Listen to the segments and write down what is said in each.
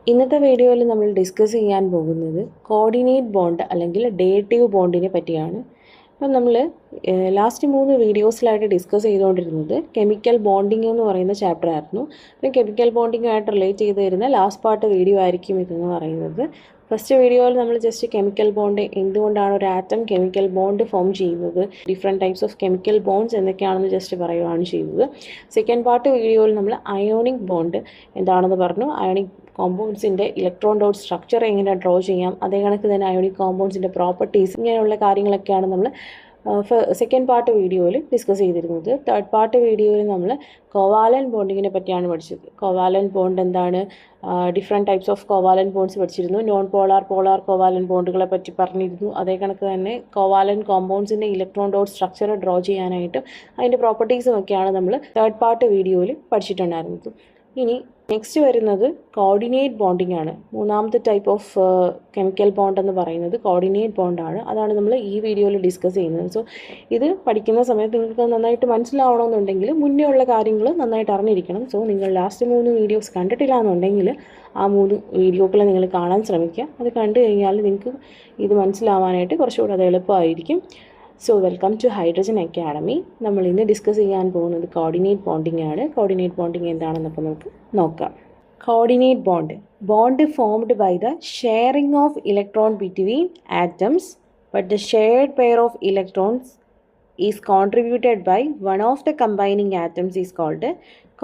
ഇന്നത്തെ വീഡിയോയിൽ നമ്മൾ ഡിസ്കസ് ചെയ്യാൻ പോകുന്നത് കോർഡിനേറ്റ് ബോണ്ട് അല്ലെങ്കിൽ ഡേറ്റീവ് ബോണ്ടിനെ പറ്റിയാണ്. അപ്പം നമ്മൾ ലാസ്റ്റ് 3 വീഡിയോസിലായിട്ട് ഡിസ്കസ് ചെയ്തുകൊണ്ടിരുന്നത് കെമിക്കൽ ബോണ്ടിങ് എന്ന് പറയുന്ന ചാപ്റ്റർ ആയിരുന്നു. അപ്പം കെമിക്കൽ ബോണ്ടിങ്ങുമായിട്ട് റിലേറ്റ് ചെയ്ത് വരുന്ന ലാസ്റ്റ് പാർട്ട് വീഡിയോ ആയിരിക്കും ഇതെന്ന് പറയുന്നത്. ഫസ്റ്റ് വീഡിയോയിൽ നമ്മൾ ജസ്റ്റ് കെമിക്കൽ ബോണ്ട് എന്തുകൊണ്ടാണ് ഒരു ആറ്റം കെമിക്കൽ ബോണ്ട് ഫോം ചെയ്യുന്നത്, different types of chemical bonds എന്തൊക്കെയാണെന്ന് ജസ്റ്റ് പറയുകയാണ് ചെയ്തത്. സെക്കൻഡ് പാർട്ട് വീഡിയോയിൽ നമ്മൾ അയോണിക് ബോണ്ട് എന്താണെന്ന് പറഞ്ഞു. അയോണിക് കോമ്പൗണ്ട്സിൻ്റെ ഇലക്ട്രോൺ ഡോട്ട് സ്ട്രക്ചർ എങ്ങനെ ഡ്രോ ചെയ്യാം, അതേ കണക്ക് തന്നെ അയോണിക് കോമ്പൗണ്ട്സിൻ്റെ പ്രോപ്പർട്ടീസ്, ഇങ്ങനെയുള്ള കാര്യങ്ങളൊക്കെയാണ് നമ്മൾ സെക്കൻഡ് പാർട്ട് വീഡിയോയിൽ ഡിസ്കസ് ചെയ്തിരുന്നത്. തേർഡ് പാർട്ട് വീഡിയോയിൽ നമ്മൾ കോവാലൻ ബോണ്ടിങ്ങിനെ പറ്റിയാണ് പഠിച്ചത്. കോവാലൻ ബോണ്ട് എന്താണ്, different types of covalent bonds പഠിച്ചിരുന്നു. നോൺ പോളാർ, പോളാർ കോവാലൻ ബോണ്ടുകളെ പറ്റി പറഞ്ഞിരുന്നു. അതേ കണക്ക് തന്നെ കോവാലൻ കോമ്പൗണ്ട്സിൻ്റെ ഇലക്ട്രോൺ ഡോട്ട് സ്ട്രക്ചർ ഡ്രോ ചെയ്യാനായിട്ടും അതിൻ്റെ പ്രോപ്പർട്ടീസും ഒക്കെയാണ് നമ്മൾ തേർഡ് പാർട്ട് വീഡിയോയിൽ പഠിച്ചിട്ടുണ്ടായിരുന്നത്. ഇനി നെക്സ്റ്റ് വരുന്നത് കോർഡിനേറ്റ് ബോണ്ടിങ് ആണ്. മൂന്നാമത്തെ ടൈപ്പ് ഓഫ് കെമിക്കൽ ബോണ്ട് എന്ന് പറയുന്നത് കോർഡിനേറ്റ് ബോണ്ടാണ്. അതാണ് നമ്മൾ ഈ വീഡിയോയിൽ ഡിസ്കസ് ചെയ്യുന്നത്. സോ ഇത് പഠിക്കുന്ന സമയത്ത് നിങ്ങൾക്ക് നന്നായിട്ട് മനസ്സിലാവണമെന്നുണ്ടെങ്കിൽ മുന്നേ ഉള്ള കാര്യങ്ങൾ നന്നായിട്ട് അറിഞ്ഞിരിക്കണം. സോ നിങ്ങൾ ലാസ്റ്റ് 3 വീഡിയോസ് കണ്ടിട്ടില്ല എന്നുണ്ടെങ്കിൽ ആ 3 വീഡിയോകൾ നിങ്ങൾ കാണാൻ ശ്രമിക്കുക. അത് കണ്ടു കഴിഞ്ഞാൽ നിങ്ങൾക്ക് ഇത് മനസ്സിലാവാനായിട്ട് കുറച്ചുകൂടെ അത് എളുപ്പമായിരിക്കും. So welcome to Hydrogen Academy. നമ്മൾ ഇന്ന് ഡിസ്കസ് ചെയ്യാൻ പോകുന്നത് കോർഡിനേറ്റ് ബോണ്ടിങ് ആണ്. കോർഡിനേറ്റ് ബോണ്ടിങ് എന്താണെന്നപ്പോൾ നമുക്ക് നോക്കാം. Coordinate bond formed by the sharing of electron between atoms but the shared pair of electrons is contributed by one of the combining atoms is called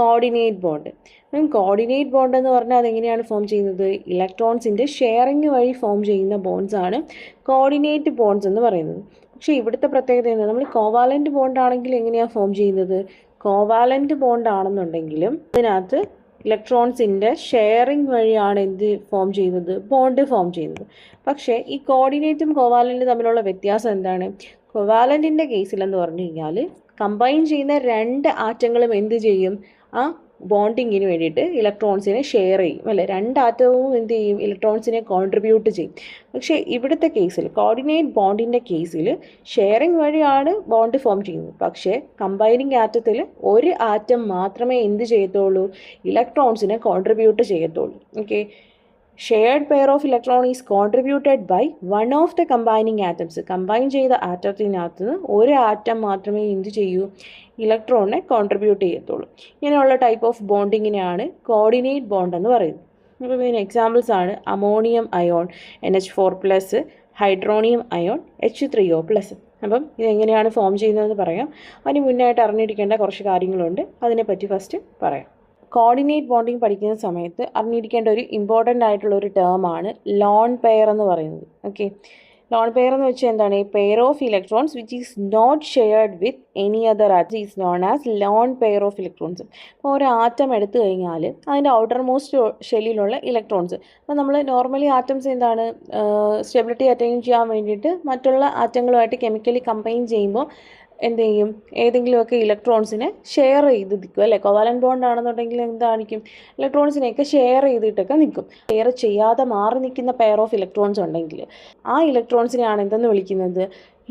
coordinate bond. Coordinate bond എന്ന് പറഞ്ഞാൽ അതെങ്ങനെയാണ് form ചെയ്യുന്നത്? ഇലക്ട്രോൺസിൻ്റെ sharing വഴി form ചെയ്യുന്ന bonds ആണ് coordinate bonds എന്ന് പറയുന്നത്. പക്ഷേ ഇവിടുത്തെ പ്രത്യേകത എന്താണ്? നമ്മൾ കോവാലൻ്റ് ബോണ്ട് ആണെങ്കിൽ എങ്ങനെയാണ് ഫോം ചെയ്യുന്നത്? കോവാലൻ്റ് ബോണ്ട് ആണെന്നുണ്ടെങ്കിലും അതിനകത്ത് ഇലക്ട്രോൺസിൻ്റെ ഷെയറിങ് വഴിയാണ് എന്ത് ഫോം ചെയ്യുന്നത്? ബോണ്ട് ഫോം ചെയ്യുന്നത്. പക്ഷേ ഈ കോർഡിനേറ്റും കോവാലൻറ്റും തമ്മിലുള്ള വ്യത്യാസം എന്താണ്? കോവാലൻറ്റിൻ്റെ കേസിലെന്ന് പറഞ്ഞു കഴിഞ്ഞാൽ കമ്പൈൻ ചെയ്യുന്ന 2 ആറ്റങ്ങളും എന്ത് ചെയ്യും? ആ ബോണ്ടിങ്ങിന് വേണ്ടിയിട്ട് ഇലക്ട്രോൺസിനെ ഷെയർ ചെയ്യും, അല്ലേ? 2 ആറ്റവും എന്ത് ചെയ്യും? ഇലക്ട്രോൺസിനെ കോൺട്രിബ്യൂട്ട് ചെയ്യും. പക്ഷേ ഇവിടുത്തെ കേസിൽ, കോർഡിനേറ്റ് ബോണ്ടിൻ്റെ കേസിൽ ഷെയറിങ് വഴിയാണ് ബോണ്ട് ഫോം ചെയ്യുന്നത്. പക്ഷേ കമ്പൈനിങ് ആറ്റത്തിൽ ഒരു ആറ്റം മാത്രമേ എന്ത് ചെയ്യത്തുള്ളൂ? ഇലക്ട്രോൺസിനെ കോൺട്രിബ്യൂട്ട് ചെയ്യത്തുള്ളൂ. Okay, shared pair of electron is contributed by one of the combining atoms. Combine ചെയ്ത ആറ്റത്തിനകത്ത് നിന്ന് ഒരു ആറ്റം മാത്രമേ എന്ത് ചെയ്യൂ? ഇലക്ട്രോണിനെ കോൺട്രിബ്യൂട്ട് ചെയ്യത്തുള്ളൂ. ഇങ്ങനെയുള്ള ടൈപ്പ് ഓഫ് ബോണ്ടിങ്ങിനെയാണ് കോർഡിനേറ്റ് ബോണ്ട് എന്ന് പറയുന്നത്. അപ്പോൾ ഇതിന് എക്സാമ്പിൾസ് ആണ് ammonium ion NH4+, hydronium ion H3O+. അപ്പം ഇതെങ്ങനെയാണ് ഫോം ചെയ്യുന്നതെന്ന് പറയാം. അതിന് മുന്നായിട്ട് അറിഞ്ഞിരിക്കേണ്ട കുറച്ച് കാര്യങ്ങളുണ്ട്, അതിനെപ്പറ്റി ഫസ്റ്റ് പറയാം. കോർഡിനേറ്റ് ബോണ്ടിങ് പഠിക്കുന്ന സമയത്ത് അറിഞ്ഞിരിക്കേണ്ട ഒരു ഇമ്പോർട്ടൻ്റ് ആയിട്ടുള്ള ഒരു ടേമാണ് ലോൺ പെയർ എന്ന് പറയുന്നത്. ഓക്കെ, ലോൺ പെയർ എന്ന് വെച്ചാൽ എന്താണ്? Pair of electrons which is not shared with any other atom is known as lone pair of electrons. അപ്പോൾ ഒരു ആറ്റം എടുത്തു കഴിഞ്ഞാൽ അതിൻ്റെ ഔട്ടർ മോസ്റ്റ് ഷെല്ലിലുള്ള ഇലക്ട്രോൺസ്, അപ്പോൾ നമ്മൾ നോർമലി ആറ്റംസ് എന്താണ് സ്റ്റെബിലിറ്റി അറ്റൈൻ ചെയ്യാൻ വേണ്ടിയിട്ട് മറ്റുള്ള ആറ്റങ്ങളുമായിട്ട് കെമിക്കലി കമ്പൈൻ ചെയ്യുമ്പോൾ എന്ത് ചെയ്യും? ഏതെങ്കിലുമൊക്കെ ഇലക്ട്രോൺസിനെ ഷെയർ ചെയ്ത് നിൽക്കും, അല്ലേ? കോവാലൻ ബോണ്ട് ആണെന്നുണ്ടെങ്കിൽ എന്താണിക്കും? ഇലക്ട്രോൺസിനെയൊക്കെ ഷെയർ ചെയ്തിട്ടൊക്കെ നിൽക്കും. ഷെയർ ചെയ്യാതെ മാറി നിൽക്കുന്ന പെയർ ഓഫ് ഇലക്ട്രോൺസ് ഉണ്ടെങ്കിൽ ആ ഇലക്ട്രോൺസിനെയാണ് എന്തെന്ന് വിളിക്കുന്നത്?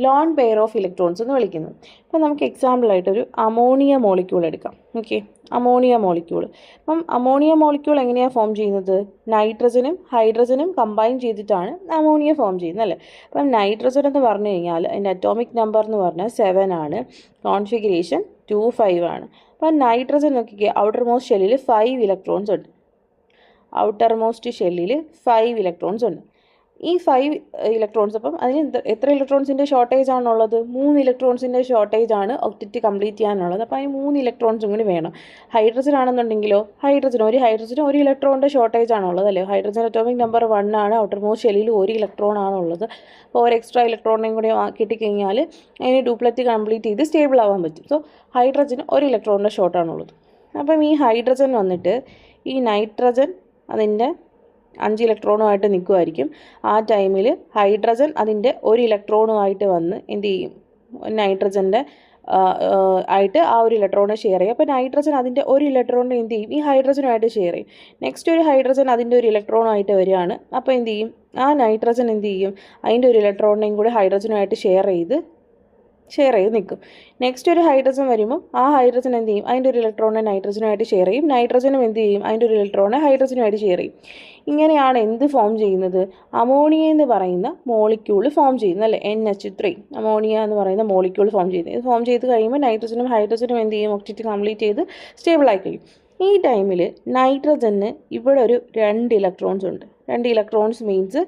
ലോൺ പെയർ ഓഫ് ഇലക്ട്രോൺസ് എന്ന് വിളിക്കുന്നത്. അപ്പോൾ നമുക്ക് എക്സാമ്പിളായിട്ടൊരു അമോണിയ മോളിക്യൂൾ എടുക്കാം. Okay, ammonia molecule. അപ്പം അമോണിയ മോളിക്യൂൾ എങ്ങനെയാണ് ഫോം ചെയ്യുന്നത്? നൈട്രജനും ഹൈഡ്രജനും കമ്പൈൻ ചെയ്തിട്ടാണ് അമോണിയ ഫോം ചെയ്യുന്നത്, അല്ലേ? അപ്പം നൈട്രജൻ എന്ന് പറഞ്ഞു കഴിഞ്ഞാൽ അതിൻ്റെ അറ്റോമിക് നമ്പർ എന്ന് പറഞ്ഞാൽ 7 ആണ്, കോൺഫിഗറേഷൻ 2,5 ആണ്. അപ്പം നൈട്രജൻ നോക്കിക്കേ, ഔട്ടർ മോസ്റ്റ് ഷെല്ലിൽ 5 ഇലക്ട്രോൺസ് ഉണ്ട്. ഔട്ടർ മോസ്റ്റ് ഷെല്ലിൽ 5 ഇലക്ട്രോൺസ് ഉണ്ട്. ഈ 5 ഇലക്ട്രോൺസ്, അപ്പം അതിന് എത്ര ഇലക്ട്രോൺസിൻ്റെ ഷോർട്ടേജ് ആണുള്ളത്? 3 ഇലക്ട്രോൺസിൻ്റെ ഷോർട്ടേജ് ആണ് ഒക്ടറ്റ് കംപ്ലീറ്റ് ചെയ്യാനുള്ളത്. അപ്പോൾ അതിന് 3 ഇലക്ട്രോൺസും കൂടി വേണം. ഹൈഡ്രജൻ ആണെന്നുണ്ടെങ്കിലോ, ഹൈഡ്രജനും ഒരു ഇലക്ട്രോണിൻ്റെ ഷോർട്ടേജ് ആണുള്ളത്, അല്ലേ? ഹൈഡ്രജൻ അറ്റോമിക് നമ്പർ 1 ആണ്, ഔട്ടർ മോസ്റ്റ് ഷെല്ലിൽ 1 ഇലക്ട്രോൺ ആണുള്ളത്. അപ്പോൾ ഒരു എക്സ്ട്രാ ഇലക്ട്രോണിനെയും കൂടി കിട്ടിക്കഴിഞ്ഞാൽ അതിന് ഡ്യൂപ്ലറ്റ് കംപ്ലീറ്റ് ചെയ്ത് സ്റ്റേബിൾ ആവാൻ പറ്റും. സോ ഹൈഡ്രജന് 1 ഇലക്ട്രോണിൻ്റെ ഷോർട്ടാണുള്ളത്. അപ്പം ഈ ഹൈഡ്രജൻ വന്നിട്ട് ഈ നൈട്രജൻ അതിൻ്റെ 5 ഇലക്ട്രോണുമായിട്ട് നിൽക്കുമായിരിക്കും. ആ ടൈമിൽ ഹൈഡ്രജൻ അതിൻ്റെ 1 ഇലക്ട്രോണുമായിട്ട് വന്ന് എന്ത് ചെയ്യും? നൈട്രജൻ്റെ ആയിട്ട് ആ ഒരു ഇലക്ട്രോണിനെ ഷെയർ ചെയ്യും. അപ്പോൾ നൈട്രജൻ അതിൻ്റെ 1 ഇലക്ട്രോണിനെ എന്ത് ചെയ്യും? ഈ ഹൈഡ്രജനുമായിട്ട് ഷെയർ ചെയ്യും. നെക്സ്റ്റ് ഒരു ഹൈഡ്രജൻ അതിൻ്റെ 1 ഇലക്ട്രോണായിട്ട് വരികയാണ്. അപ്പോൾ എന്ത് ചെയ്യും? ആ നൈട്രജൻ എന്ത് ചെയ്യും? അതിൻ്റെ 1 ഇലക്ട്രോണിനെയും കൂടി ഹൈഡ്രജനുമായിട്ട് ഷെയർ ചെയ്ത് ഷെയർ ചെയ്ത് നിൽക്കും. നെക്സ്റ്റ് ഒരു ഹൈഡ്രജൻ വരുമ്പോൾ ആ ഹൈഡ്രജൻ എന്ത് ചെയ്യും, അതിൻ്റെ ഒരു ഇലക്ട്രോണിനെ നൈട്രജനുമായിട്ട് ഷെയർ ചെയ്യും, നൈട്രജനും എന്ത് ചെയ്യും, അതിൻ്റെ ഒരു ഇലക്ട്രോണിനെ ഹൈഡ്രജനുമായിട്ട് ഷെയർ ചെയ്യും. ഇങ്ങനെയാണ് എന്ത് ഫോം ചെയ്യുന്നത്, അമോണിയ എന്ന് പറയുന്ന മോളിക്യൂൾ ഫോം ചെയ്യുന്നത് അല്ലേ, NH3 അമോണിയ എന്ന് പറയുന്ന മോളിക്യൂൾ ഫോം ചെയ്യുന്നത്. ഇത് ഫോം ചെയ്ത് കഴിയുമ്പോൾ നൈട്രജനും ഹൈഡ്രജനും എന്ത് ചെയ്യും, ഒക്സിജൻ കംപ്ലീറ്റ് ചെയ്ത് സ്റ്റേബിളായി കഴിയും. ഈ ടൈമിൽ നൈട്രജന് ഇവിടെ ഒരു 2 ഇലക്ട്രോൺസ് ഉണ്ട്. 2 electrons means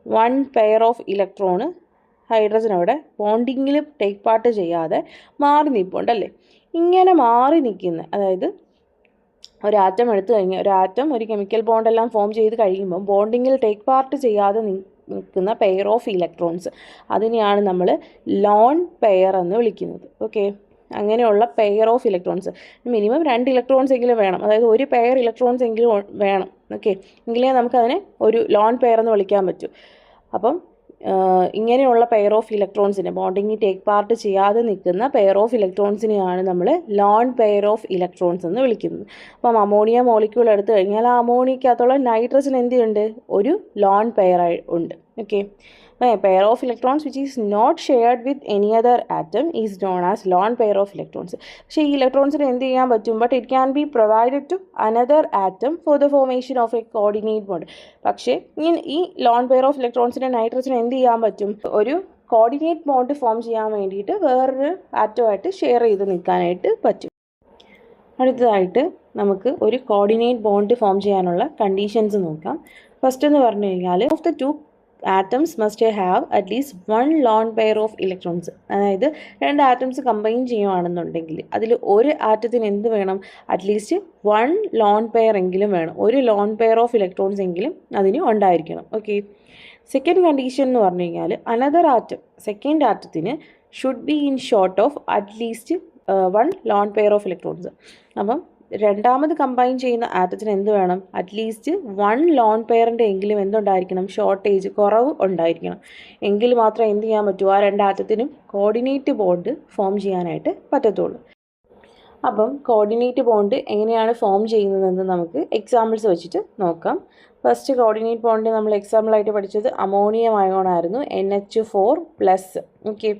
1 pair of electron hydrogen അവിടെ ബോണ്ടിങ്ങിൽ ടേക്ക് പാർട്ട് ചെയ്യാതെ മാറി നിൽപ്പുണ്ടല്ലേ. ഇങ്ങനെ മാറി നിൽക്കുന്ന, അതായത് ഒരു ആറ്റം എടുത്തു കഴിഞ്ഞാൽ ഒരു ആറ്റം ഒരു കെമിക്കൽ ബോണ്ടെല്ലാം ഫോം ചെയ്ത് കഴിയുമ്പോൾ ബോണ്ടിങ്ങിൽ ടേക്ക് പാർട്ട് ചെയ്യാതെ നിൽക്കുന്ന പെയർ ഓഫ് ഇലക്ട്രോൺസ്, അതിനെയാണ് നമ്മൾ ലോൺ പെയർ എന്ന് വിളിക്കുന്നത്. ഓക്കെ, അങ്ങനെയുള്ള pair of electrons minimum 2 electrons എങ്കിലും വേണം, അതായത് ഒരു പെയർ ഇലക്ട്രോൺസ് എങ്കിലും വേണം. ഓക്കെ, എങ്കിലേ നമുക്കതിനെ ഒരു ലോൺ പെയർ എന്ന് വിളിക്കാൻ പറ്റൂ. അപ്പം ഇങ്ങനെയുള്ള പെയർ ഓഫ് ഇലക്ട്രോൺസിനെ, ബോണ്ടിങ്ങിൽ ടേക്ക് പാർട്ട് ചെയ്യാതെ നിൽക്കുന്ന പെയർ ഓഫ് ഇലക്ട്രോൺസിനെയാണ് നമ്മൾ ലോൺ പെയർ ഓഫ് ഇലക്ട്രോൺസ് എന്ന് വിളിക്കുന്നത്. അപ്പം അമോണിയ മോളിക്യൂൾ എടുത്തു കഴിഞ്ഞാൽ ആ അമോണിയക്കകത്തുള്ള നൈട്രജൻ എന്തുണ്ട്, ഒരു ലോൺ പെയർ ഉണ്ട്. Okay, pair of electrons which is not shared with any other atom is known as lone pair of electrons. പക്ഷേ ഈ ഇലക്ട്രോൺസിന് എന്ത് ചെയ്യാൻ പറ്റും, but it can be provided to another atom for the formation of a coordinate bond. പക്ഷേ ഈ lone pair of ഇലക്ട്രോൺസിന് nitrogen എന്ത് ചെയ്യാൻ പറ്റും, ഒരു കോർഡിനേറ്റ് ബോണ്ട് ഫോം ചെയ്യാൻ വേണ്ടിയിട്ട് വേറൊരു ആറ്റമായിട്ട് ഷെയർ ചെയ്ത് നിൽക്കാനായിട്ട് പറ്റും. അടുത്തതായിട്ട് നമുക്ക് ഒരു കോർഡിനേറ്റ് ബോണ്ട് ഫോം ചെയ്യാനുള്ള കണ്ടീഷൻസ് നോക്കാം. ഫസ്റ്റ് എന്ന് പറഞ്ഞു കഴിഞ്ഞാൽ of the 2 atoms must have at least 1 lone pair of electrons. അതായത് 2 ആറ്റംസ് കമ്പൈൻ ചെയ്യുകയാണെന്നുണ്ടെങ്കിൽ അതിൽ ഒരു ആറ്റത്തിന് എന്ത് വേണം, അറ്റ്ലീസ്റ്റ് 1 ലോൺ പെയർ എങ്കിലും വേണം, ഒരു ലോൺ പെയർ ഓഫ് ഇലക്ട്രോൺസ് എങ്കിലും അതിന് ഉണ്ടായിരിക്കണം. ഓക്കെ, സെക്കൻഡ് കണ്ടീഷൻ എന്ന് പറഞ്ഞു കഴിഞ്ഞാൽ അനദർ ആറ്റം, സെക്കൻഡ് ആറ്റത്തിന് should be in short of അറ്റ്ലീസ്റ്റ് 1 ലോൺ പെയർ ഓഫ് ഇലക്ട്രോൺസ്. അപ്പം രണ്ടാമത് കമ്പൈൻ ചെയ്യുന്ന ആറ്റത്തിന് എന്ത് വേണം, അറ്റ്ലീസ്റ്റ് 1 ലോൺ പെയറിൻ്റെ എങ്കിലും എന്തുണ്ടായിരിക്കണം, ഷോർട്ടേജ്, കുറവ് ഉണ്ടായിരിക്കണം. എങ്കിൽ മാത്രമേ എന്ത് ചെയ്യാൻ പറ്റൂ, ആ 2 ആറ്റത്തിനും കോർഡിനേറ്റ് ബോണ്ട് ഫോം ചെയ്യാനായിട്ട് പറ്റത്തുള്ളൂ. അപ്പം കോർഡിനേറ്റ് ബോണ്ട് എങ്ങനെയാണ് ഫോം ചെയ്യുന്നതെന്ന് നമുക്ക് എക്സാമ്പിൾസ് വെച്ചിട്ട് നോക്കാം. ഫസ്റ്റ് കോർഡിനേറ്റ് ബോണ്ട് നമ്മൾ എക്സാമ്പിളായിട്ട് പഠിച്ചത് അമോണിയം അയോണായിരുന്നു, NH4+. ഓക്കെ,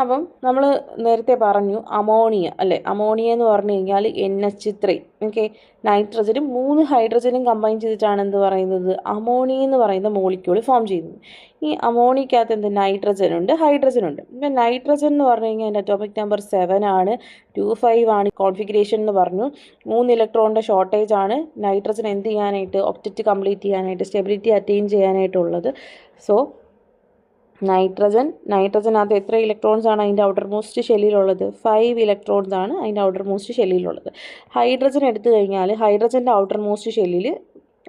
അപ്പം നമ്മൾ നേരത്തെ പറഞ്ഞു അമോണിയ അല്ലേ, അമോണിയ എന്ന് പറഞ്ഞു കഴിഞ്ഞാൽ NH3. ഓക്കെ, നൈട്രജനും 3 ഹൈഡ്രജനും കമ്പൈൻ ചെയ്തിട്ടാണ് എന്ത് പറയുന്നത്, അമോണിയ എന്ന് പറയുന്ന മോളിക്യൂൾ ഫോം ചെയ്യുന്നത്. ഈ അമോണിയക്കകത്ത് എന്ത്, നൈട്രജൻ ഉണ്ട്, ഹൈഡ്രജൻ ഉണ്ട്. ഇപ്പം നൈട്രജൻ എന്ന് പറഞ്ഞു കഴിഞ്ഞാൽ എൻ്റെ അറ്റോമിക് നമ്പർ 7 ആണ്, 25 ആണ് കോൺഫിഗറേഷൻ എന്ന് പറഞ്ഞു. 3 ഇലക്ട്രോണിൻ്റെ ഷോർട്ടേജ് ആണ് നൈട്രജൻ എന്ത് ചെയ്യാനായിട്ട്, ഒക്ടറ്റ് കംപ്ലീറ്റ് ചെയ്യാനായിട്ട്, സ്റ്റെബിലിറ്റി അറ്റൈൻ ചെയ്യാനായിട്ടുള്ളത്. സോ നൈട്രജനകത്ത് എത്ര ഇലക്ട്രോൺസ് ആണ് അതിൻ്റെ ഔട്ടർ മോസ്റ്റ് ഷെല്ലിലുള്ളത്, 5 ഇലക്ട്രോൺസ് ആണ് അതിൻ്റെ ഔട്ടർ മോസ്റ്റ് ഷെല്ലിലുള്ളത്. ഹൈഡ്രജൻ എടുത്തു കഴിഞ്ഞാൽ ഹൈഡ്രജൻ്റെ ഔട്ടർ മോസ്റ്റ് ഷെല്ലിൽ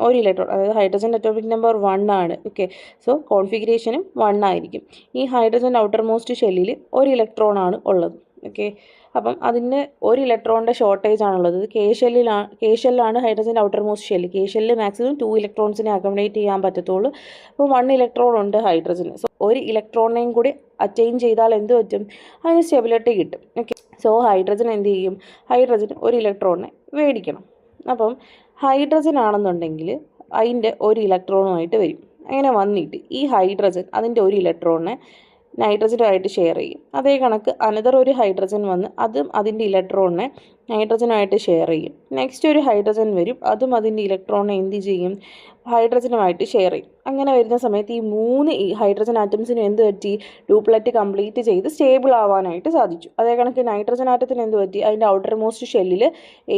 1 ഇലക്ട്രോൺ, അതായത് ഹൈഡ്രജൻ്റെ അറ്റോമിക് നമ്പർ 1 ആണ്. ഓക്കെ, സോ കോൺഫിഗറേഷനും 1 ആയിരിക്കും. ഈ ഹൈഡ്രജൻ്റെ ഔട്ടർ മോസ്റ്റ് ഷെല്ലിൽ 1 ഇലക്ട്രോൺ ആണ് ഉള്ളത്. ഓക്കെ, അപ്പം അതിന് 1 ഇലക്ട്രോണിൻ്റെ ഷോർട്ടേജ് ആണുള്ളത്. കെ ഷെല്ലാണ് ഹൈഡ്രജൻ്റെ ഔട്ടർ മോസ്റ്റ് ഷെല്ല്. കെ ഷെല്ലിൽ മാക്സിമം 2 ഇലക്ട്രോൺസിനെ അക്കോമഡേറ്റ് ചെയ്യാൻ പറ്റത്തുള്ളൂ. അപ്പോൾ 1 ഇലക്ട്രോൺ ഉണ്ട് ഹൈഡ്രജന്. സോ 1 ഇലക്ട്രോണിനെയും കൂടി അറ്റൈൻ ചെയ്താൽ എന്ത് പറ്റും, അതിന് സ്റ്റെബിലിറ്റി കിട്ടും. ഓക്കെ, സോ ഹൈഡ്രജൻ എന്ത് ചെയ്യും, ഹൈഡ്രജൻ 1 ഇലക്ട്രോണിനെ മേടിക്കണം. അപ്പം ഹൈഡ്രജൻ ആണെന്നുണ്ടെങ്കിൽ അതിൻ്റെ 1 ഇലക്ട്രോണുമായിട്ട് വരും. അങ്ങനെ വന്നിട്ട് ഈ ഹൈഡ്രജൻ അതിൻ്റെ 1 ഇലക്ട്രോണിനെ നൈട്രജനുമായിട്ട് ഷെയർ ചെയ്യും. അതേ കണക്ക് അനദർ ഒരു ഹൈഡ്രജൻ വന്ന് അതും അതിൻ്റെ ഇലക്ട്രോണിനെ നൈട്രജനുമായിട്ട് ഷെയർ ചെയ്യും. നെക്സ്റ്റ് ഒരു ഹൈഡ്രജൻ വരും, അതും അതിൻ്റെ ഇലക്ട്രോണിനെ എന്ത് ചെയ്യും, ഹൈഡ്രജനുമായിട്ട് ഷെയർ ചെയ്യും. അങ്ങനെ വരുന്ന സമയത്ത് ഈ 3 ഹൈഡ്രജൻ ആറ്റംസിനും എന്ത് പറ്റി, ഡ്യൂപ്ലറ്റ് കംപ്ലീറ്റ് ചെയ്ത് സ്റ്റേബിൾ ആവാനായിട്ട് സാധിച്ചു. അതേ കണക്ക് നൈട്രജൻ ആറ്റത്തിന് എന്ത് പറ്റി, അതിൻ്റെ ഔട്ടർ മോസ്റ്റ് ഷെല്ലിൽ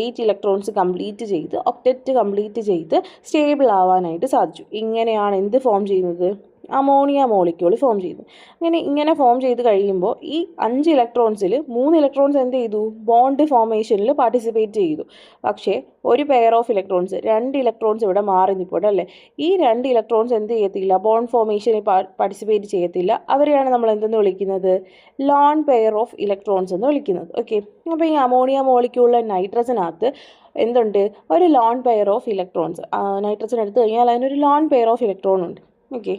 8 ഇലക്ട്രോൺസ് കംപ്ലീറ്റ് ചെയ്ത് ഒക്ടറ്റ് കംപ്ലീറ്റ് ചെയ്ത് സ്റ്റേബിൾ ആവാനായിട്ട് സാധിച്ചു. ഇങ്ങനെയാണ് എന്ത് ഫോം ചെയ്യുന്നത്, അമോണിയ മോളിക്യൂൾ ഫോം ചെയ്തു. ഇങ്ങനെ ഫോം ചെയ്ത് കഴിയുമ്പോൾ ഈ 5 ഇലക്ട്രോൺസിൽ 3 ഇലക്ട്രോൺസ് എന്ത് ചെയ്തു, ബോണ്ട് ഫോർമേഷനിൽ പാർട്ടിസിപ്പേറ്റ് ചെയ്തു. പക്ഷേ ഒരു പെയർ ഓഫ് ഇലക്ട്രോൺസ്, 2 ഇലക്ട്രോൺസ് ഇവിടെ മാറി നിൽപ്പുണ്ട് അല്ലേ. ഈ 2 ഇലക്ട്രോൺസ് എന്ത് ചെയ്യത്തില്ല, ബോണ്ട് ഫോർമേഷനിൽ പാർട്ടിസിപ്പേറ്റ് ചെയ്യത്തില്ല. അവരെയാണ് നമ്മൾ എന്തെന്ന് വിളിക്കുന്നത്, ലോൺ പെയർ ഓഫ് ഇലക്ട്രോൺസ് എന്ന് വിളിക്കുന്നത്. ഓക്കെ, അപ്പോൾ ഈ അമോണിയ മോളിക്യൂളിലെ നൈട്രജനകത്ത് എന്തുണ്ട്, ഒരു lone pair of electrons. Nitrogen എടുത്തു കഴിഞ്ഞാൽ അതിനൊരു ലോൺ പെയർ ഓഫ് ഇലക്ട്രോൺ ഉണ്ട്. ഓക്കെ,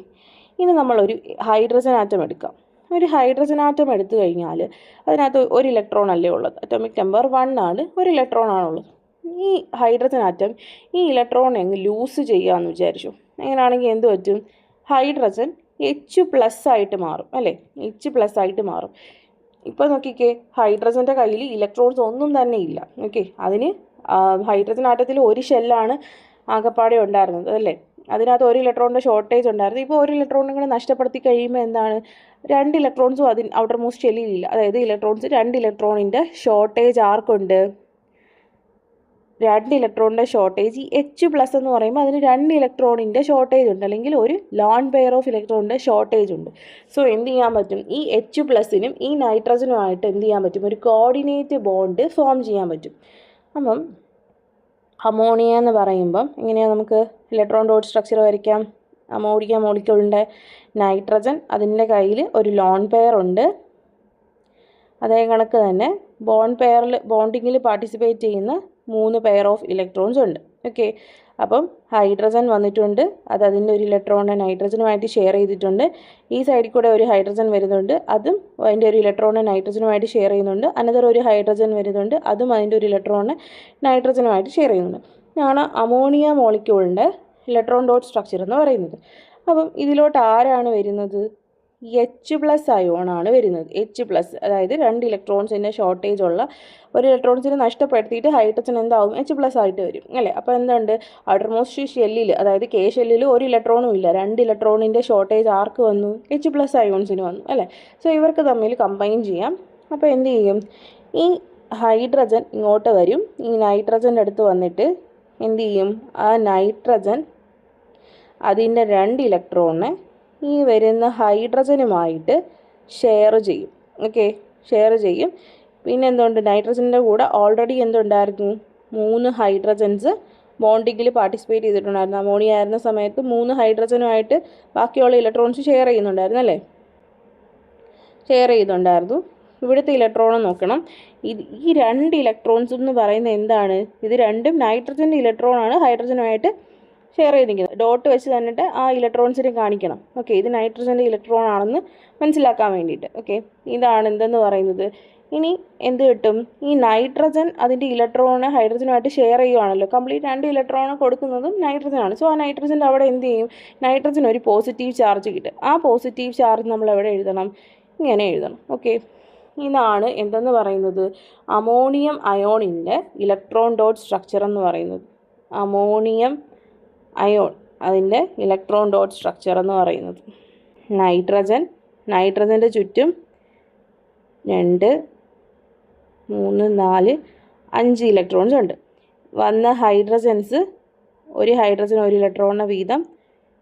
ഇനി നമ്മളൊരു ഹൈഡ്രജൻ ആറ്റം എടുക്കാം. ഒരു ഹൈഡ്രജൻ ആറ്റം എടുത്തു കഴിഞ്ഞാൽ അതിനകത്ത് 1 ഇലക്ട്രോൺ അല്ലേ ഉള്ളത്, അറ്റോമിക് നമ്പർ 1 ആണ്, 1 ഇലക്ട്രോൺ ആണുള്ളത്. ഈ ഹൈഡ്രജൻ ആറ്റം ഈ ഇലക്ട്രോൺ അങ്ങ് ലൂസ് ചെയ്യാമെന്ന് വിചാരിച്ചു. അങ്ങനെയാണെങ്കിൽ എന്ത് പറ്റും, ഹൈഡ്രജൻ H+ ആയിട്ട് മാറും അല്ലേ, H+ ആയിട്ട് മാറും. ഇപ്പോൾ നോക്കിക്കേ, ഹൈഡ്രജൻ്റെ കയ്യിൽ ഇലക്ട്രോൺസ് ഒന്നും തന്നെ ഇല്ല. ഓക്കെ, അതിന് ഹൈഡ്രജൻ ആറ്റത്തിൽ ഒരു ഷെല്ലാണ് ആകെപ്പാടെ ഉണ്ടായിരുന്നത് അല്ലേ. അതിനകത്ത് ഒരു ഇലക്ട്രോണിൻ്റെ ഷോർട്ടേജ് ഉണ്ടായിരുന്നു. ഇപ്പോൾ ഒരു ഇലക്ട്രോണും കൂടെ നഷ്ടപ്പെടുത്തി കഴിയുമ്പോൾ എന്താണ്, 2 ഇലക്ട്രോൺസും അതിന് ഔട്ടർ മോസ്റ്റ് ഷെല്ലിലില്ല. അതായത് ഇലക്ട്രോൺസ് 2 ഇലക്ട്രോണിൻ്റെ ഷോർട്ടേജ് ആർക്കുണ്ട്, 2 ഇലക്ട്രോണിൻ്റെ ഷോർട്ടേജ്. ഈ H+ എന്ന് പറയുമ്പോൾ അതിന് 2 ഇലക്ട്രോണിൻ്റെ ഷോർട്ടേജ് ഉണ്ട്, അല്ലെങ്കിൽ ഒരു ലോൺ പെയർ ഓഫ് ഇലക്ട്രോണിൻ്റെ ഷോർട്ടേജ് ഉണ്ട്. സോ എന്ത് ചെയ്യാൻ പറ്റും, ഈ H+നും ഈ നൈട്രജനുമായിട്ട് എന്ത് ചെയ്യാൻ പറ്റും, ഒരു കോർഡിനേറ്റ് ബോണ്ട് ഫോം ചെയ്യാൻ പറ്റും. അപ്പം അമോണിയ എന്ന് പറയുമ്പം എങ്ങനെയാണ് നമുക്ക് ഇലക്ട്രോൺ ഡോട്ട് സ്ട്രക്ചർ വരയ്ക്കാം. അമോണിയ മോളിക്യൂളിൻ്റെ നൈട്രജൻ, അതിൻ്റെ കയ്യിൽ ഒരു ലോൺ പെയർ ഉണ്ട്. അതേ കണക്ക് തന്നെ ബോണ്ടിങ്ങിൽ പാർട്ടിസിപ്പേറ്റ് ചെയ്യുന്ന 3 പെയർ ഓഫ് ഇലക്ട്രോൺസ് ഉണ്ട്. ഓക്കെ, അപ്പം ഹൈഡ്രജൻ വന്നിട്ടുണ്ട്, അത് അതിൻ്റെ ഒരു ഇലക്ട്രോണിനെ നൈട്രജനുമായിട്ട് ഷെയർ ചെയ്തിട്ടുണ്ട്. ഈ സൈഡിൽ കൂടെ ഒരു ഹൈഡ്രജൻ വരുന്നുണ്ട്, അതും അതിൻ്റെ ഒരു ഇലക്ട്രോണിനെ നൈട്രജനുമായിട്ട് ഷെയർ ചെയ്യുന്നുണ്ട്. അനദർ ഒരു ഹൈഡ്രജൻ വരുന്നുണ്ട്, അതും അതിൻ്റെ ഒരു ഇലക്ട്രോണിനെ നൈട്രജനുമായിട്ട് ഷെയർ ചെയ്യുന്നുണ്ട്. ഇതാണ് അമോണിയ മോളിക്യൂളിൻ്റെ ഇലക്ട്രോൺ ഡോട്ട് സ്ട്രക്ചർ എന്ന് പറയുന്നത്. അപ്പം ഇതിലോട്ട് ആരാണ് വരുന്നത്, H+ അയോണാണ് വരുന്നത്. H+, അതായത് 2 ഇലക്ട്രോൺസിൻ്റെ ഷോർട്ടേജ് ഉള്ള ഒരു ഇലക്ട്രോൺസിനെ നഷ്ടപ്പെടുത്തിയിട്ട് ഹൈഡ്രജൻ എന്താവും, H+ ആയിട്ട് വരും അല്ലേ. അപ്പോൾ എന്തുണ്ട്, ഔട്ടർമോസ്റ്റ് ഷെല്ലിൽ, അതായത് K ഷെല്ലിൽ ഒരു ഇലക്ട്രോണും ഇല്ല, 2 ഇലക്ട്രോണിൻ്റെ ഷോർട്ടേജ് ആർക്ക് വന്നു, H+ അയോൺസിന് വന്നു അല്ലേ. സോ ഇവർക്ക് തമ്മിൽ കമ്പൈൻ ചെയ്യാം. അപ്പോൾ എന്ത് ചെയ്യും, ഈ ഹൈഡ്രജൻ ഇങ്ങോട്ട് വരും, ഈ നൈട്രജൻ്റെ അടുത്ത് വന്നിട്ട് എന്ത് ചെയ്യും, ആ നൈട്രജൻ അതിൻ്റെ 2 ഇലക്ട്രോണിനെ ഈ വരുന്ന ഹൈഡ്രജനുമായിട്ട് ഷെയർ ചെയ്യും. ഓക്കെ, ഷെയർ ചെയ്യും. പിന്നെ എന്തുകൊണ്ട്, നൈട്രജൻ്റെ കൂടെ ഓൾറെഡി എന്തുണ്ടായിരുന്നു, 3 ഹൈഡ്രജൻസ് ബോണ്ടിങ്ങിൽ പാർട്ടിസിപ്പേറ്റ് ചെയ്തിട്ടുണ്ടായിരുന്നു. അമോണിയ ആയിരുന്ന സമയത്ത് 3 ഹൈഡ്രജനുമായിട്ട് ബാക്കിയുള്ള ഇലക്ട്രോൺസ് ഷെയർ ചെയ്യുന്നുണ്ടായിരുന്നു അല്ലേ, ഷെയർ ചെയ്യുന്നുണ്ടായിരുന്നു. ഇവിടുത്തെ ഇലക്ട്രോൺ നോക്കണം, ഈ 2 ഇലക്ട്രോൺസ് എന്ന് പറയുന്നത് എന്താണ്, ഇത് രണ്ടും നൈട്രജൻ്റെ ഇലക്ട്രോണാണ് ഹൈഡ്രജനുമായിട്ട് ഷെയർ ചെയ്തിരിക്കുന്നത്. ഡോട്ട് വെച്ച് തന്നിട്ട് ആ ഇലക്ട്രോൺസിനെ കാണിക്കണം. ഓക്കെ, ഇത് നൈട്രജൻ്റെ ഇലക്ട്രോൺ ആണെന്ന് മനസ്സിലാക്കാൻ വേണ്ടിയിട്ട്. ഓക്കെ, ഇതാണ് എന്തെന്ന് പറയുന്നത്. ഇനി എന്ത് കിട്ടും, ഈ നൈട്രജൻ അതിൻ്റെ ഇലക്ട്രോണ് ഹൈഡ്രജനുമായിട്ട് ഷെയർ ചെയ്യുവാണല്ലോ, കംപ്ലീറ്റ് 2 ഇലക്ട്രോൺ കൊടുക്കുന്നതും നൈട്രജനാണ്. സോ ആ നൈട്രജൻ്റെ അവിടെ എന്ത് ചെയ്യും, നൈട്രജൻ ഒരു പോസിറ്റീവ് ചാർജ് കിട്ടും. ആ പോസിറ്റീവ് ചാർജ് നമ്മൾ എവിടെ എഴുതണം, ഇങ്ങനെ എഴുതണം. ഓക്കെ, ഇതാണ് എന്തെന്ന് പറയുന്നത്, അമോണിയം അയോണിൻ്റെ ഇലക്ട്രോൺ ഡോട്ട് സ്ട്രക്ചർ എന്ന് പറയുന്നത്. അമോണിയം അയോൺ അതിൻ്റെ ഇലക്ട്രോൺ ഡോട്ട് സ്ട്രക്ചർ എന്ന് പറയുന്നത്. നൈട്രജൻ്റെ ചുറ്റും 2, 3, 4, 5 ഇലക്ട്രോൺസ് ഉണ്ട്. വന്ന ഹൈഡ്രജൻസ് ഒരു ഹൈഡ്രജൻ ഒരു ഇലക്ട്രോണിനെ വീതം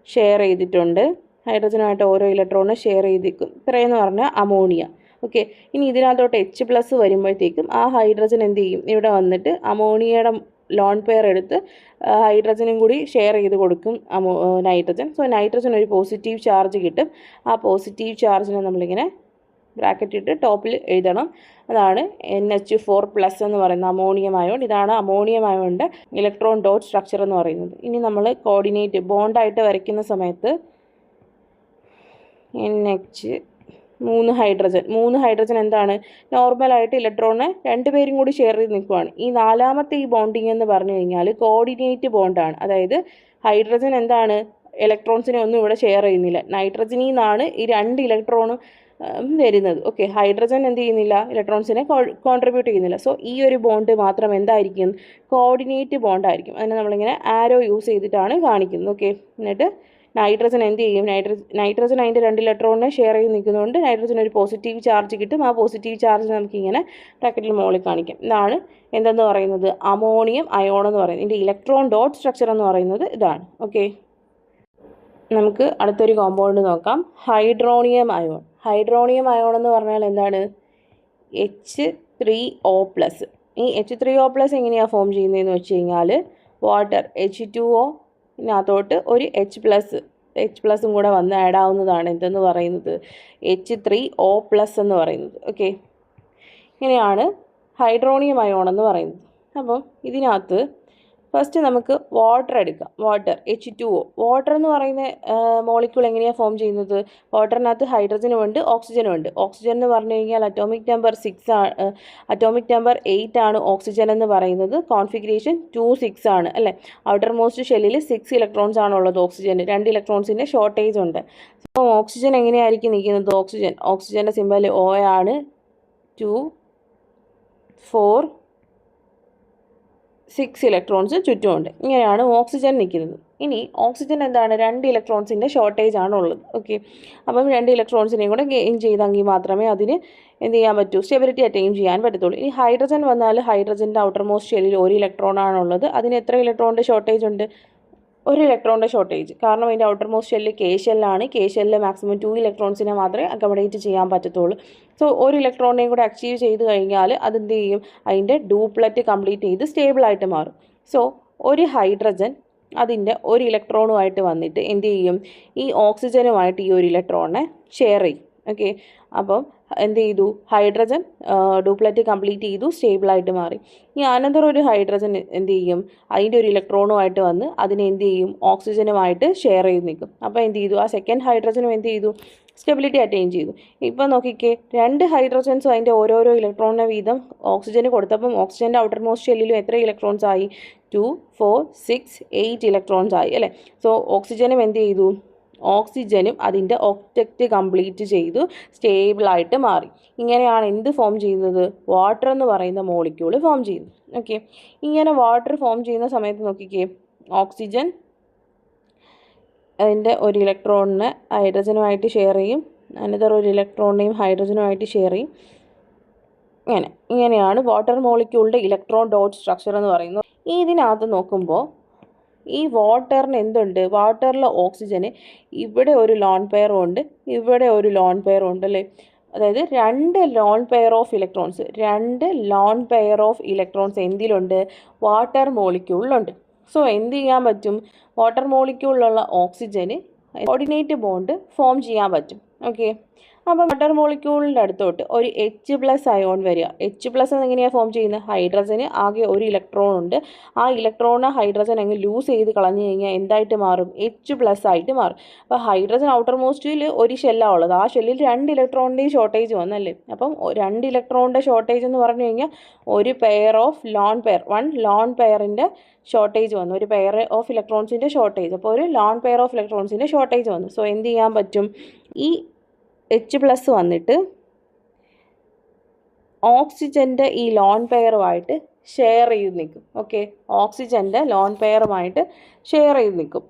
ഷെയർ ചെയ്തിട്ടുണ്ട്. ഹൈഡ്രജനുമായിട്ട് ഓരോ ഇലക്ട്രോണിനെ ഷെയർ ചെയ്തിരിക്കും. ഇത്രയെന്ന് പറഞ്ഞാൽ അമോണിയ. ഓക്കെ, ഇനി ഇതിനകത്തോട്ട് H+ വരുമ്പോഴത്തേക്കും ആ ഹൈഡ്രജൻ എന്ത് ചെയ്യും, ഇവിടെ വന്നിട്ട് അമോണിയയുടെ ലോൺ പെയർ എടുത്ത് ഹൈഡ്രജനും കൂടി ഷെയർ ചെയ്ത് കൊടുക്കും നൈട്രജൻ. സോ നൈട്രജൻ ഒരു പോസിറ്റീവ് ചാർജ് കിട്ടും. ആ പോസിറ്റീവ് ചാർജിനെ നമ്മളിങ്ങനെ ബ്രാക്കറ്റ് ഇട്ട് ടോപ്പിൽ എഴുതണം. അതാണ് NH4+ എന്ന് പറയുന്ന അമോണിയം അയോൺ. ഇതാണ് അമോണിയം അയോണിൻ്റെ ഇലക്ട്രോൺ ഡോട്ട് സ്ട്രക്ചർ എന്ന് പറയുന്നത്. ഇനി നമ്മൾ കോർഡിനേറ്റ് ബോണ്ടായിട്ട് വരയ്ക്കുന്ന സമയത്ത് NH 3 ഹൈഡ്രജൻ എന്താണ്, നോർമലായിട്ട് ഇലക്ട്രോണിനെ 2 പേരും കൂടി ഷെയർ ചെയ്ത് നിൽക്കുവാണ്. ഈ 4ാമത്തെ ഈ ബോണ്ടിങ് എന്ന് പറഞ്ഞു കഴിഞ്ഞാൽ കോർഡിനേറ്റ് ബോണ്ടാണ്. അതായത് ഹൈഡ്രജൻ എന്താണ്, ഇലക്ട്രോൺസിനെ ഒന്നും ഇവിടെ ഷെയർ ചെയ്യുന്നില്ല. നൈട്രജനിൽ നിന്നാണ് ഈ 2 ഇലക്ട്രോണും വരുന്നത്. ഓക്കെ, ഹൈഡ്രജൻ എന്ത് ചെയ്യുന്നില്ല, ഇലക്ട്രോൺസിനെ കോൺട്രിബ്യൂട്ട് ചെയ്യുന്നില്ല. സോ ഈ ഒരു ബോണ്ട് മാത്രം എന്തായിരിക്കും, കോർഡിനേറ്റ് ബോണ്ടായിരിക്കും. അതിനെ നമ്മളിങ്ങനെ ആരോ യൂസ് ചെയ്തിട്ടാണ് കാണിക്കുന്നത്. ഓക്കെ, എന്നിട്ട് നൈട്രജൻ എന്ത് ചെയ്യും, നൈട്രജൻ അതിൻ്റെ 2 ഇലക്ട്രോണിനെ ഷെയർ ചെയ്ത് നിൽക്കുന്നതുകൊണ്ട് നൈട്രജൻ ഒരു പോസിറ്റീവ് ചാർജ് കിട്ടും. ആ പോസിറ്റീവ് ചാർജ് നമുക്കിങ്ങനെ ബ്രാക്കറ്റിൽ മുകളിൽ കാണിക്കാം. ഇതാണ് എന്തെന്ന് പറയുന്നത്, അമോണിയം അയോൺ എന്ന് പറയുന്നത്. ഇതിൻ്റെ ഇലക്ട്രോൺ ഡോട്ട് സ്ട്രക്ചർ എന്ന് പറയുന്നത് ഇതാണ്. ഓക്കെ, നമുക്ക് അടുത്തൊരു കോമ്പൗണ്ട് നോക്കാം, ഹൈഡ്രോണിയം അയോൺ. ഹൈഡ്രോണിയം അയോൺ എന്ന് പറഞ്ഞാൽ എന്താണ്, H3O+. ഈ H3O+ എങ്ങനെയാണ് ഫോം ചെയ്യുന്നതെന്ന് വെച്ച് കഴിഞ്ഞാൽ, വാട്ടർ H2O ഇതിനകത്തോട്ട് ഒരു H+ഉം കൂടെ വന്ന് ആഡ് ആവുന്നതാണ് എന്തെന്ന് പറയുന്നത്, H3O+ എന്ന് പറയുന്നത്. ഓക്കെ, ഇങ്ങനെയാണ് ഹൈഡ്രോണിയം അയോൺ എന്ന് പറയുന്നത്. അപ്പം ഇതിനകത്ത് ഫസ്റ്റ് നമുക്ക് വാട്ടർ എടുക്കാം. Water H2O. വാട്ടർ എന്ന് പറയുന്ന മോളിക്യൂൾ എങ്ങനെയാണ് ഫോം ചെയ്യുന്നത്, വാട്ടറിനകത്ത് ഹൈഡ്രജനും ഉണ്ട് ഓക്സിജനും ഉണ്ട്. ഓക്സിജൻ എന്ന് പറഞ്ഞു കഴിഞ്ഞാൽ അറ്റോമിക് നമ്പർ 8 ആണ് ഓക്സിജൻ എന്ന് പറയുന്നത്. കോൺഫിഗറേഷൻ 2, 6 ആണ് അല്ലേ. ഔട്ടർ മോസ്റ്റ് ഷെല്ലിൽ 6 ഇലക്ട്രോൺസ് ആണുള്ളത് ഓക്സിജന്. 2 ഇലക്ട്രോൺസിൻ്റെ ഷോർട്ടേജ് ഉണ്ട്. അപ്പോൾ ഓക്സിജൻ എങ്ങനെയായിരിക്കും നിൽക്കുന്നത്, ഓക്സിജൻ്റെ സിമ്പൽ O ആണ്. 2 4 6 ഇലക്ട്രോൺസ് ചുറ്റുമുണ്ട്. ഇങ്ങനെയാണ് ഓക്സിജൻ നിൽക്കുന്നത്. ഇനി ഓക്സിജൻ എന്താണ്, 2 ഇലക്ട്രോൺസിൻ്റെ ഷോർട്ടേജ് ആണ് ഉള്ളത്. ഓക്കെ, അപ്പം 2 ഇലക്ട്രോൺസിനെയും കൂടെ ഗെയിൻ ചെയ്തെങ്കിൽ മാത്രമേ അതിന് എന്ത് ചെയ്യാൻ പറ്റൂ, സ്റ്റെബിലിറ്റി അറ്റൈൻ ചെയ്യാൻ പറ്റത്തുള്ളൂ. ഇനി ഹൈഡ്രജൻ വന്നാൽ ഹൈഡ്രജൻ്റെ ഔട്ടർ മോസ്റ്റ് ഷെല്ലിൽ 1 ഇലക്ട്രോൺ ആണുള്ളത്. അതിന് എത്ര ഇലക്ട്രോണിൻ്റെ ഷോർട്ടേജ് ഉണ്ട്, 1 ഇലക്ട്രോണിൻ്റെ ഷോർട്ടേജ്. കാരണം അതിൻ്റെ ഔട്ടർ മോസ്റ്റ് ഷെല്ല് കെ ഷെല്ലാണ്. കെ ഷെല്ലിൽ മാക്സിമം 2 ഇലക്ട്രോൺസിനെ മാത്രമേ അക്കോമഡേറ്റ് ചെയ്യാൻ പറ്റത്തുള്ളൂ. സോ 1 ഇലക്ട്രോണിനെയും കൂടെ അച്ചീവ് ചെയ്ത് കഴിഞ്ഞാൽ അതെന്ത് ചെയ്യും, അതിൻ്റെ ഡ്യൂപ്ലറ്റ് കംപ്ലീറ്റ് ചെയ്ത് സ്റ്റേബിളായിട്ട് മാറും. സോ ഒരു ഹൈഡ്രജൻ അതിൻ്റെ 1 ഇലക്ട്രോണുമായിട്ട് വന്നിട്ട് എന്ത് ചെയ്യും, ഈ ഓക്സിജനുമായിട്ട് ഈ 1 ഇലക്ട്രോണിനെ ഷെയർ ചെയ്യും. ഓക്കെ, അപ്പം എന്ത് ചെയ്തു, ഹൈഡ്രജൻ ഡ്യൂപ്ലറ്റ് കംപ്ലീറ്റ് ചെയ്തു, സ്റ്റേബിളായിട്ട് മാറി. ഇനി അനന്തരം ഒരു ഹൈഡ്രജൻ എന്ത് ചെയ്യും, അതിൻ്റെ 1 ഇലക്ട്രോണുമായിട്ട് വന്ന് അതിനെ എന്ത് ചെയ്യും, ഓക്സിജനുമായിട്ട് ഷെയർ ചെയ്ത് നിൽക്കും. അപ്പോൾ എന്ത് ചെയ്തു, ആ സെക്കൻഡ് ഹൈഡ്രജനും എന്ത് ചെയ്തു, സ്റ്റെബിലിറ്റി അറ്റൈൻ ചെയ്തു. ഇപ്പോൾ നോക്കിക്കേ, 2 ഹൈഡ്രജൻസും അതിൻ്റെ ഓരോരോ ഇലക്ട്രോണിനെ വീതം ഓക്സിജന് കൊടുത്തപ്പം ഓക്സിജൻ്റെ ഔട്ടർ മോസ്റ്റ് ഷെല്ലിലും എത്ര ഇലക്ട്രോൺസ് ആയി, 2 4 6 8 ഇലക്ട്രോൺസ് ആയി അല്ലേ. സോ ഓക്സിജനും എന്ത് ചെയ്തു, ഓക്സിജനും അതിൻ്റെ ഒക്ടറ്റ് കംപ്ലീറ്റ് ചെയ്തു സ്റ്റേബിളായിട്ട് മാറി. ഇങ്ങനെയാണ് എന്ത് ഫോം ചെയ്യുന്നത്, വാട്ടർ എന്ന് പറയുന്ന മോളിക്യൂൾ ഫോം ചെയ്യുന്നത്. ഓക്കെ, ഇങ്ങനെ വാട്ടർ ഫോം ചെയ്യുന്ന സമയത്ത് നോക്കിക്കേ, ഓക്സിജൻ അതിൻ്റെ 1 ഇലക്ട്രോണിനെ ഹൈഡ്രജനുമായിട്ട് ഷെയർ ചെയ്യും, അനദർ 1 ഇലക്ട്രോണിനെയും ഹൈഡ്രജനുമായിട്ട് ഷെയർ ചെയ്യും. ഇങ്ങനെയാണ് വാട്ടർ മോളിക്യൂളിൻ്റെ ഇലക്ട്രോൺ ഡോട്ട് സ്ട്രക്ചർ എന്ന് പറയുന്നത്. ഇതിനകത്ത് നോക്കുമ്പോൾ ഈ വാട്ടറിന് എന്തുണ്ട്, വാട്ടറിലെ ഓക്സിജന് ഇവിടെ ഒരു ലോൺ പെയറും ഉണ്ട്, ഇവിടെ ഒരു ലോൺ പെയറും ഉണ്ട് അല്ലേ. അതായത് 2 lone pair of electrons, 2 lone pair of electrons എന്തിലുണ്ട്, വാട്ടർ മോളിക്യൂളിലുണ്ട്. സോ എന്ത് ചെയ്യാൻ പറ്റും, വാട്ടർ മോളിക്യൂളിലുള്ള ഓക്സിജന് കോർഡിനേറ്റ് ബോണ്ട് ഫോം ചെയ്യാൻ പറ്റും. ഓക്കെ, അപ്പം വാട്ടർ മോളിക്യൂളിൻ്റെ അടുത്തോട്ട് ഒരു H+ അയോൺ വരിക. H+ എങ്ങനെയാണ് ഫോം ചെയ്യുന്നത്, ഹൈഡ്രജന് ആകെ 1 ഇലക്ട്രോൺ ഉണ്ട്. ആ ഇലക്ട്രോണിനെ ഹൈഡ്രജൻ അങ്ങ് ലൂസ് ചെയ്ത് കളഞ്ഞു കഴിഞ്ഞാൽ എന്തായിട്ട് മാറും, H+ ആയിട്ട് മാറും. അപ്പോൾ ഹൈഡ്രജൻ ഔട്ടർ മോസ്റ്റിൽ ഒരു ഷെല്ലാണ് ഉള്ളത്, ആ ഷെല്ലിൽ 2 ഇലക്ട്രോണിൻ്റെയും ഷോർട്ടേജ് വന്നല്ലേ. അപ്പം 2 ഇലക്ട്രോണിൻ്റെ ഷോർട്ടേജ് എന്ന് പറഞ്ഞു കഴിഞ്ഞാൽ ഒരു pair of lone pair, 1 lone പെയറിൻ്റെ ഷോർട്ടേജ് വന്നു, ഒരു പെയർ ഓഫ് ഇലക്ട്രോൺസിൻ്റെ ഷോർട്ടേജ്. അപ്പോൾ ഒരു ലോൺ പെയർ ഓഫ് ഇലക്ട്രോൺസിൻ്റെ ഷോർട്ടേജ് വന്നു. സോ എന്ത് ചെയ്യാൻ പറ്റും, ഈ H+ വന്നിട്ട് ഓക്സിജൻ്റെ ഈ ലോൺ പെയറുമായിട്ട് ഷെയർ ചെയ്ത് നിൽക്കും. ഓക്കെ, ഓക്സിജൻ്റെ ലോൺ പെയറുമായിട്ട് ഷെയർ ചെയ്ത് നിൽക്കും.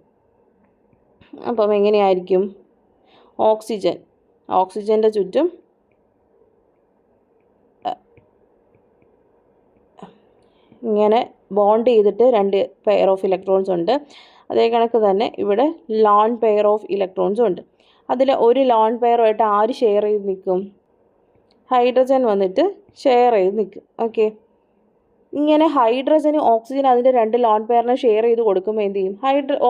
അപ്പം എങ്ങനെയായിരിക്കും, ഓക്സിജൻ്റെ ചുറ്റും ഇങ്ങനെ ബോണ്ട് ചെയ്തിട്ട് 2 പെയർ ഓഫ് ഇലക്ട്രോൺസ് ഉണ്ട്. അതേ കണക്ക് തന്നെ ഇവിടെ ലോൺ പെയർ ഓഫ് ഇലക്ട്രോൺസും ഉണ്ട്. അതിൽ ഒരു ലോൺ പെയറുമായിട്ട് ആര് ഷെയർ ചെയ്ത് നിൽക്കും, ഹൈഡ്രജൻ വന്നിട്ട് ഷെയർ ചെയ്ത് നിൽക്കും. ഓക്കെ, ഇങ്ങനെ ഹൈഡ്രജന് ഓക്സിജൻ അതിൻ്റെ 2 ലോൺ പെയറിനെ ഷെയർ ചെയ്ത് കൊടുക്കുമ്പോൾ എന്ത് ചെയ്യും,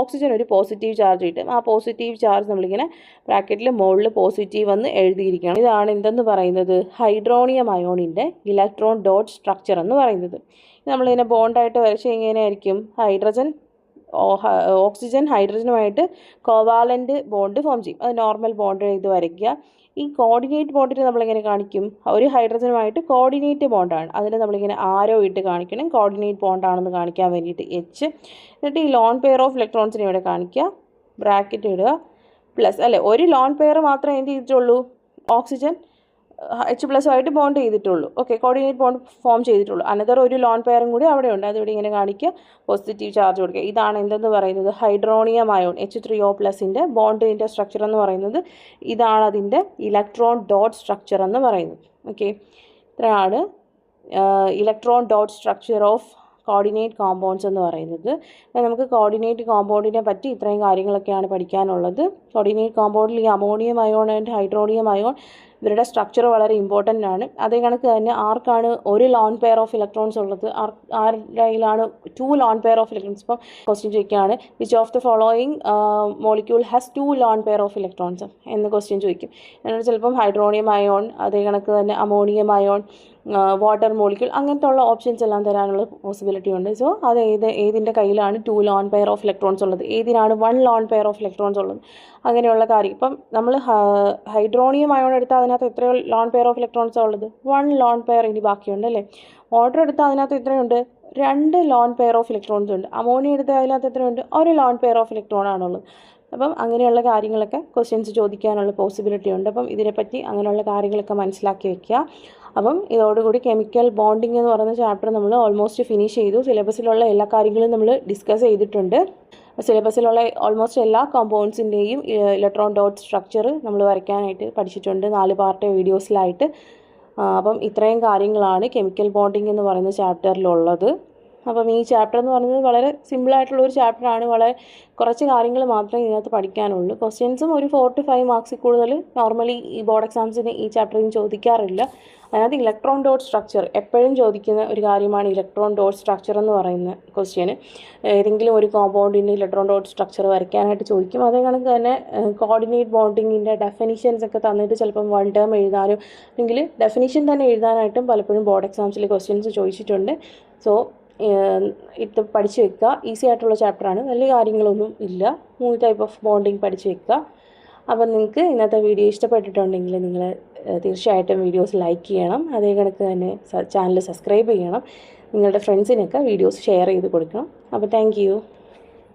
ഓക്സിജൻ ഒരു പോസിറ്റീവ് ചാർജ് കിട്ടും. ആ പോസിറ്റീവ് ചാർജ് നമ്മളിങ്ങനെ ബ്രാക്കറ്റിൽ മുകളിൽ പോസിറ്റീവ് എന്ന് എഴുതിയിരിക്കുകയാണ്. ഇതാണ് എന്തെന്ന് പറയുന്നത്, ഹൈഡ്രോണിയം അയോണിൻ്റെ ഇലക്ട്രോൺ ഡോട്ട് സ്ട്രക്ചർ എന്ന് പറയുന്നത്. നമ്മളിതിനെ ബോണ്ടായിട്ട് വരച്ച് എങ്ങനെയായിരിക്കും, ഓക്സിജൻ ഹൈഡ്രജനുമായിട്ട് കോവാലൻ്റ് ബോണ്ട് ഫോം ചെയ്യും. അത് നോർമൽ ബോണ്ട് ചെയ്ത് വരയ്ക്കുക. ഈ കോർഡിനേറ്റ് ബോണ്ടിന് നമ്മളിങ്ങനെ കാണിക്കും, ഒരു ഹൈഡ്രജനുമായിട്ട് കോർഡിനേറ്റ് ബോണ്ടാണ്, അതിന് നമ്മളിങ്ങനെ ആരോ ഇട്ട് കാണിക്കണം, കോർഡിനേറ്റ് ബോണ്ടാണെന്ന് കാണിക്കാൻ വേണ്ടിയിട്ട് H. എന്നിട്ട് ഈ ലോൺ പെയർ ഓഫ് ഇലക്ട്രോൺസിനെ ഇവിടെ കാണിക്കുക, ബ്രാക്കറ്റ് ഇടുക, പ്ലസ് അല്ലേ. ഒരു ലോൺ പെയർ മാത്രമേ എന്ത് ചെയ്തിട്ടുള്ളൂ, ഓക്സിജൻ H+ ആയിട്ട് ബോണ്ട് ചെയ്തിട്ടുള്ളൂ. ഓക്കെ, കോർഡിനേറ്റ് ബോണ്ട് ഫോം ചെയ്തിട്ടുള്ളൂ. അനദർ ഒരു ലോൺ പെയറും കൂടി അവിടെ ഉണ്ട്, അതിവിടെ ഇങ്ങനെ കാണിക്കുക, പോസിറ്റീവ് ചാർജ് കൊടുക്കുക. ഇതാണ് എന്തെന്ന് പറയുന്നത്, ഹൈഡ്രോണിയം അയോൺ H3O+ൻ്റെ ബോണ്ടിൻ്റെ സ്ട്രക്ചർ എന്ന് പറയുന്നത്. ഇതാണ് അതിൻ്റെ ഇലക്ട്രോൺ ഡോട്ട് സ്ട്രക്ചർ എന്ന് പറയുന്നത്. ഓക്കെ, ഇത്രയാണ് electron dot structure of coordinate compounds എന്ന് പറയുന്നത്. നമുക്ക് കോർഡിനേറ്റ് കോമ്പൗണ്ടിനെ പറ്റി ഇത്രയും കാര്യങ്ങളൊക്കെയാണ് പഠിക്കാനുള്ളത്. കോർഡിനേറ്റ് കോമ്പൗണ്ടിൽ ഈ ammonium ion and hydronium ion ഇവരുടെ സ്ട്രക്ചർ വളരെ ഇമ്പോർട്ടൻ്റ് ആണ്. അതേ കണക്ക് തന്നെ ആർക്കാണ് ഒരു ലോൺ പെയർ ഓഫ് ഇലക്ട്രോൺസ് ഉള്ളത്, ആരുടെ കയ്യിലാണ് 2 ലോൺ പെയർ ഓഫ് ഇലക്ട്രോൺസ്. ഇപ്പം ക്വസ്റ്റ്യൻ ചോദിക്കുകയാണ്, which of the following molecule has 2 lone pair of electrons എന്ന് ക്വസ്റ്റ്യൻ ചോദിക്കും. എന്നിട്ട് ചിലപ്പം ഹൈഡ്രോണിയം അയോൺ, അതേ കണക്ക് തന്നെ അമോണിയം അയോൺ, വാട്ടർ മോളിക്യൂൾ, അങ്ങനത്തെ ഉള്ള ഓപ്ഷൻസ് എല്ലാം തരാനുള്ള പോസിബിലിറ്റി ഉണ്ട്. സോ അത് ഏതിൻ്റെ കയ്യിലാണ് 2 ലോൺ പെയർ ഓഫ് ഇലക്ട്രോൺസ് ഉള്ളത്, ഏതിനാണ് 1 ലോൺ പെയർ ഓഫ് ഇലക്ട്രോൺസ് ഉള്ളത്, അങ്ങനെയുള്ള കാര്യം. ഇപ്പം നമ്മൾ ഹൈഡ്രോണിയം അയോൺ എടുത്താൽ അതിനകത്ത് എത്രയോ ലോൺ പെയർ ഓഫ് ഇലക്ട്രോൺസ് ഉള്ളത്, 1 ലോൺ പെയർ ഇനി ബാക്കിയുണ്ട് അല്ലേ. വാട്ടർ എടുത്താൽ അതിനകത്ത് എത്രയുണ്ട്, 2 ലോൺ പെയർ ഓഫ് ഇലക്ട്രോൺസ് ഉണ്ട്. അമോണിയ എടുത്താൽ അതിനകത്ത് എത്രയുണ്ട്, 1 ലോൺ പെയർ ഓഫ് ഇലക്ട്രോൺ ആണുള്ളത്. അപ്പം അങ്ങനെയുള്ള കാര്യങ്ങളൊക്കെ ക്വസ്റ്റ്യൻസ് ചോദിക്കാനുള്ള പോസിബിലിറ്റി ഉണ്ട്. അപ്പം ഇതിനെപ്പറ്റി അങ്ങനെയുള്ള കാര്യങ്ങളൊക്കെ മനസ്സിലാക്കി വെക്കുക. അപ്പം ഇതോടുകൂടി കെമിക്കൽ ബോണ്ടിങ് എന്ന് പറയുന്ന ചാപ്റ്റർ നമ്മൾ ഓൾമോസ്റ്റ് ഫിനിഷ് ചെയ്തു. സിലബസിലുള്ള എല്ലാ കാര്യങ്ങളും നമ്മൾ ഡിസ്കസ് ചെയ്തിട്ടുണ്ട്. സിലബസിലുള്ള ഓൾമോസ്റ്റ് എല്ലാ കോമ്പൗണ്ട്സിൻ്റെയും ഇലക്ട്രോൺ ഡോട്ട് സ്ട്രക്ചർ നമ്മൾ വരയ്ക്കാനായിട്ട് പഠിച്ചിട്ടുണ്ട് 4 പാർട്ട് വീഡിയോസിലായിട്ട്. അപ്പം ഇത്രയും കാര്യങ്ങളാണ് കെമിക്കൽ ബോണ്ടിങ് എന്ന് പറയുന്ന ചാപ്റ്ററിലുള്ളത്. അപ്പം ഈ ചാപ്റ്റർ എന്ന് പറയുന്നത് വളരെ സിമ്പിളായിട്ടുള്ളൊരു ചാപ്റ്ററാണ്. വളരെ കുറച്ച് കാര്യങ്ങൾ മാത്രമേ ഇതിനകത്ത് പഠിക്കാനുള്ളൂ. ക്വസ്റ്റ്യൻസും ഒരു 4 to 5 മാർക്സിൽ കൂടുതൽ നോർമലി ഈ ബോർഡ് എക്സാംസിന് ഈ ചാപ്റ്ററിൽ നിന്ന് ചോദിക്കാറില്ല. അതിനകത്ത് ഇലക്ട്രോൺ ഡോട്ട് സ്ട്രക്ചർ എപ്പോഴും ചോദിക്കുന്ന ഒരു കാര്യമാണ്. ഇലക്ട്രോൺ ഡോട്ട് സ്ട്രക്ചർ എന്ന് പറയുന്ന ക്വസ്റ്റ്യന് ഏതെങ്കിലും ഒരു കോമ്പൗണ്ടിൻ്റെ ഇലക്ട്രോൺ ഡോട്ട് സ്ട്രക്ചർ വരയ്ക്കാനായിട്ട് ചോദിക്കും. അതേ കണക്ക് തന്നെ കോർഡിനേറ്റ് ബോണ്ടിങ്ങിൻ്റെ ഡെഫിനിഷൻസ് ഒക്കെ തന്നിട്ട് ചിലപ്പം 1 ടേം എഴുതാനും അല്ലെങ്കിൽ ഡെഫിനിഷൻ തന്നെ എഴുതാനായിട്ടും പലപ്പോഴും ബോർഡ് എക്സാംസിൽ ക്വസ്റ്റ്യൻസ് ചോദിച്ചിട്ടുണ്ട്. സോ ഇത് പഠിച്ച് വെക്കുക. ഈസി ആയിട്ടുള്ള ചാപ്റ്ററാണ്, വലിയ കാര്യങ്ങളൊന്നും ഇല്ല. 3 ടൈപ്പ് ഓഫ് ബോണ്ടിങ് പഠിച്ച് വെക്കുക. അപ്പം നിങ്ങൾക്ക് ഇന്നത്തെ വീഡിയോ ഇഷ്ടപ്പെട്ടിട്ടുണ്ടെങ്കിൽ നിങ്ങൾ തീർച്ചയായിട്ടും വീഡിയോസ് ലൈക്ക് ചെയ്യണം. അതേ കണക്ക് തന്നെ ചാനൽ സബ്സ്ക്രൈബ് ചെയ്യണം. നിങ്ങളുടെ ഫ്രണ്ട്സിനൊക്കെ വീഡിയോസ് ഷെയർ ചെയ്ത് കൊടുക്കണം. അപ്പോൾ താങ്ക് യു.